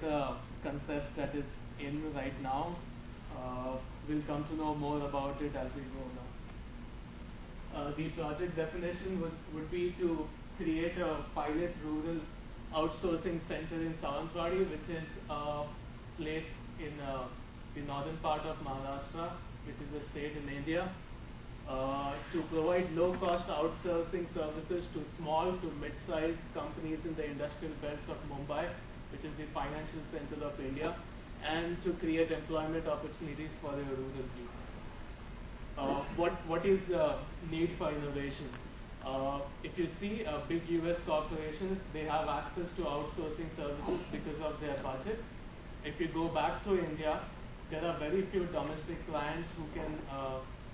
The concept that is in right now. We'll come to know more about it as we go along. The project definition would be to create a pilot rural outsourcing center in Savantradi, which is placed in the northern part of Maharashtra, which is a state in India, to provide low-cost outsourcing services to small to mid-sized companies in the industrial belts of Mumbai, which is the financial center of India, and to create employment opportunities for the rural people. What is the need for innovation? If you see big US corporations, they have access to outsourcing services because of their budget. If you go back to India, there are very few domestic clients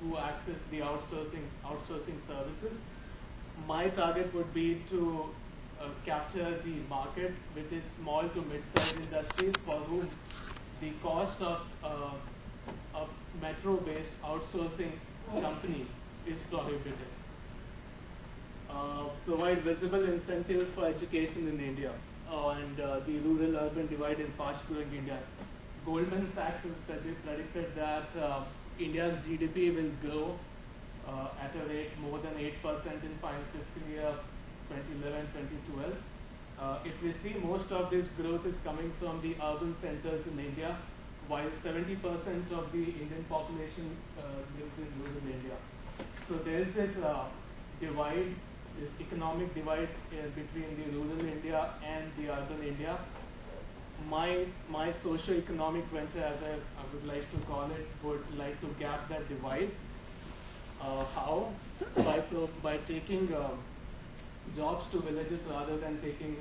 who access the outsourcing services. My target would be to capture the market, which is small to mid-sized industries for whom the cost of a metro-based outsourcing company is prohibitive. Provide visible incentives for education in India and the rural-urban divide in fast-growing India. Goldman Sachs has predicted that India's GDP will grow at a rate more than 8% in fiscal year 2011-2012. If we see, most of this growth is coming from the urban centers in India, while 70% of the Indian population lives in rural India. So there is this divide, this economic divide between the rural India and the urban India. My socio-economic venture, as I would like to call it, would like to gap that divide. How? By taking jobs to villages rather than getting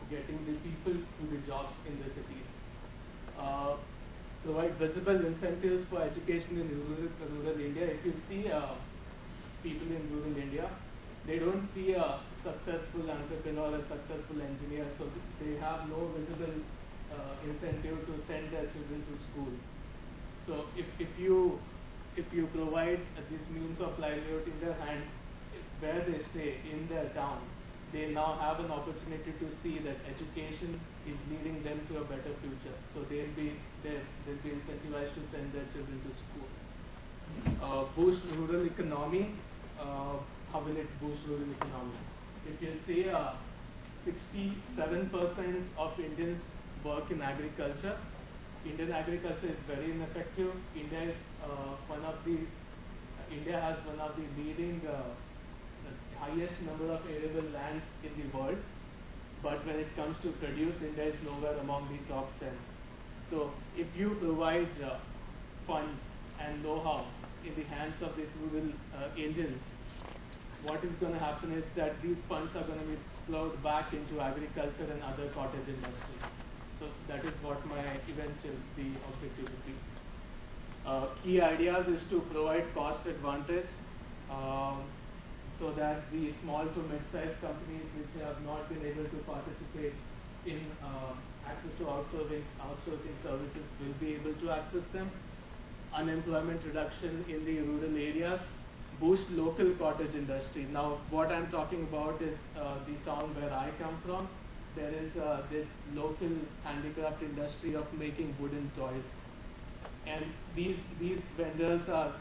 the people to the jobs in the cities. Provide visible incentives for education in rural India. If you see people in rural India, they don't see a successful entrepreneur, a successful engineer, so they have no visible incentive to send their children to school. So if you provide this means of livelihood in their hand, where they stay in their town, they now have an opportunity to see that education is leading them to a better future. So they'll be incentivized to send their children to school. Boost rural economy. How will it boost rural economy? If you see 67% of Indians work in agriculture. Indian agriculture is very ineffective. India has one of the leading highest number of arable lands in the world, but when it comes to produce, India is nowhere among the top 10. So if you provide funds and know-how in the hands of these rural Indians, what is going to happen is that these funds are going to be flowed back into agriculture and other cottage industries. So that is what my eventual objective would be. Key ideas is to provide cost advantage so that the small to mid-sized companies which have not been able to participate in access to outsourcing services will be able to access them. Unemployment reduction in the rural areas. Boost local cottage industry. Now, what I'm talking about is the town where I come from. There is this local handicraft industry of making wooden toys, and these vendors are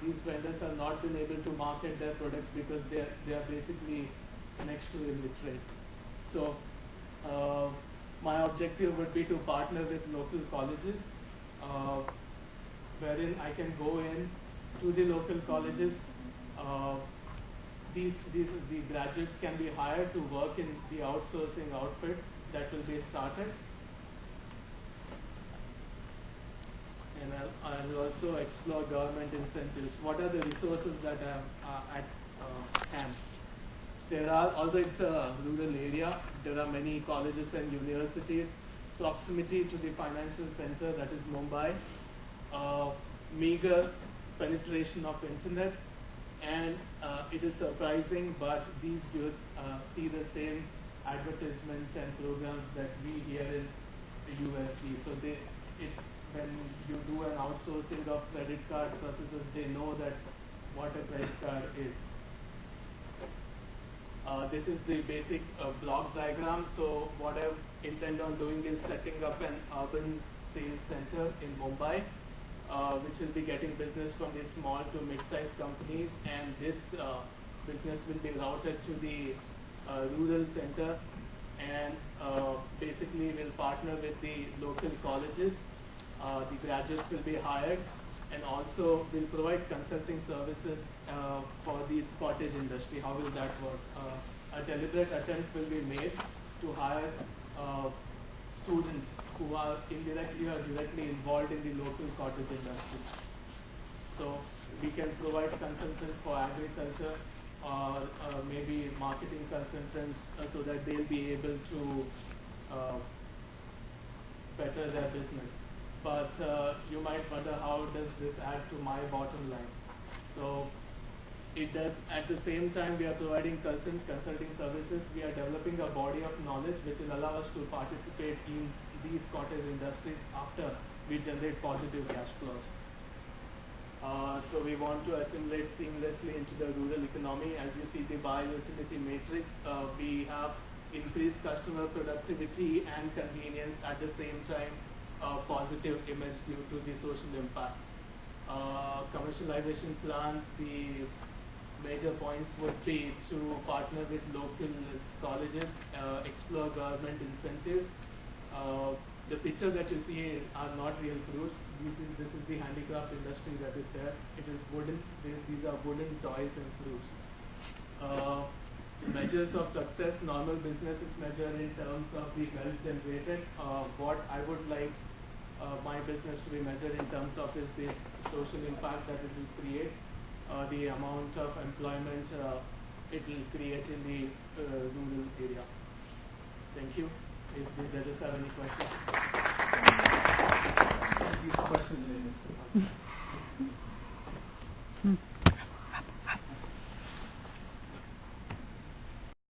not been able to market their products because they are basically next to illiterate. So, my objective would be to partner with local colleges, wherein I can go in to the local colleges. The graduates can be hired to work in the outsourcing outfit that will be started, and I will also explore government incentives. What are the resources that are at hand? Although it's a rural area, there are many colleges and universities. Proximity to the financial center, that is Mumbai. Meager penetration of internet. And it is surprising, but these youth see the same advertisements and programs that we hear in the USD. So when you do an outsourcing of credit card processes, they know that what a credit card is. This is the basic block diagram. So what I've intend on doing is setting up an urban sales center in Mumbai, which will be getting business from the small to mid-sized companies, and this business will be routed to the rural center, and basically will partner with the local colleges. The graduates will be hired, and also will provide consulting services for the cottage industry. How will that work? A deliberate attempt will be made to hire students who are indirectly or directly involved in the local cottage industry. So we can provide consultants for agriculture, or maybe marketing consultants, so that they'll be able to better their business. But you might wonder, how does this add to my bottom line? So it does. At the same time, we are providing consulting services. We are developing a body of knowledge which will allow us to participate in these cottage industries after we generate positive cash flows. So we want to assimilate seamlessly into the rural economy. As you see the bio-utility matrix, we have increased customer productivity and convenience, at the same time positive image due to the social impact. Commercialization plan, the major points would be to partner with local colleges, explore government incentives. The picture that you see are not real fruits. This is the handicraft industry that is there. It is wooden. These are wooden toys and fruits. Measures of success. Normal business is measured in terms of the wealth generated. What I would like my business to be measured in terms of is this social impact that it will create, the amount of employment it will create in the rural area. Thank you. If the judges have any questions. Questions?